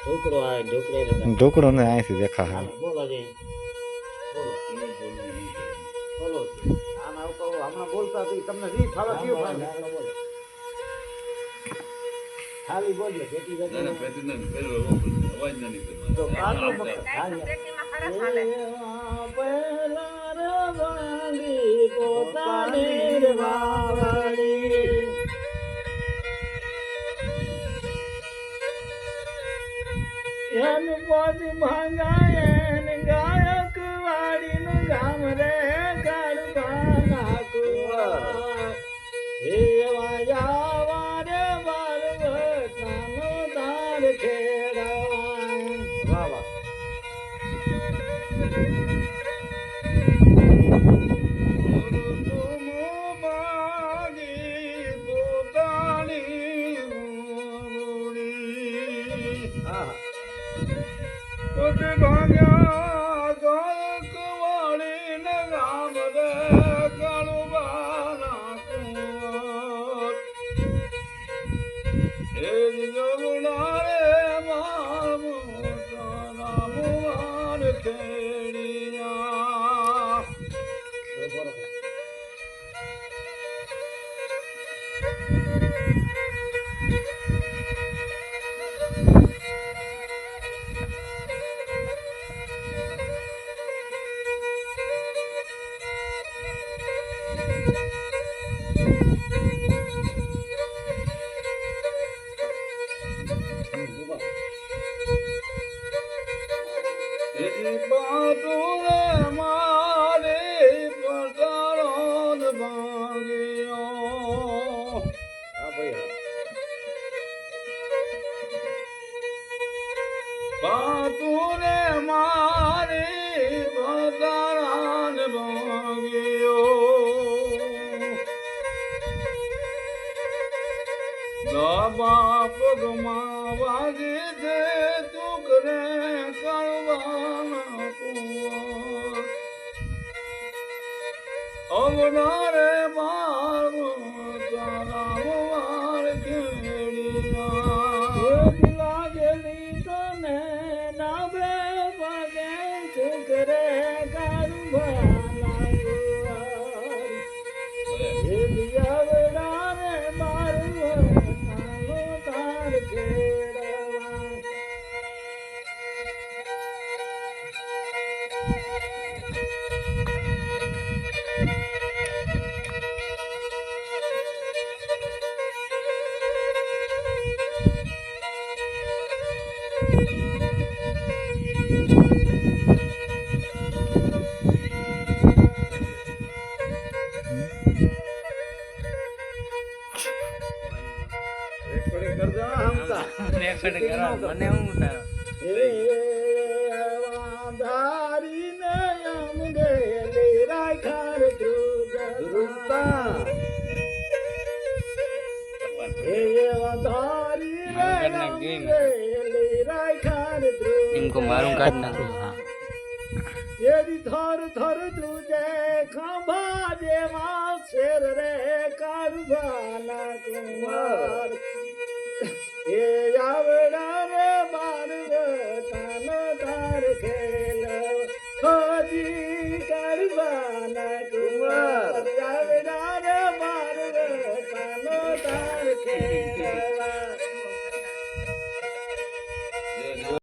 ઢોકળો આવે ઢોકળે ઢોકળો ને અહીંથી દેખા હે બોલો જી બોલો બોલો આના ઉપર હમણાં બોલતા હતી તમને જી ફાવે કયો ફાવે ખાલી બોલજો પેટી તો કાનો પહેલા રવાડી પોતાની રવાડી એન પોત ભાંગાયન ગાયક વાડીનું ગામ રે કાળુબા નાખું હે વાયા રે બારવટાનો તાર ખેડવા વાહ બાતુરે મારી બદરાન ભાંગ્યો બાપ ગમાવાજી દે તુકરે કરવાના કુંવર અવનારે માર તારા વાર કેડિયા લાગેલી તને નાભે પગે તુકરે કરવાના કુંવર હે દિયાવડા રે માર તાર ખેડવા મને હું તારો ધારી ને આમ ગેલી રાખાર ધ્રુવતા હે ધારી ને આમ ગેલી રાખાર ધ્રુવતા इनको मारूं काट ना तू हां એવી થર થર ધ્રુજે ખંભા જેવા શેર રે કાળુબાના કુંવર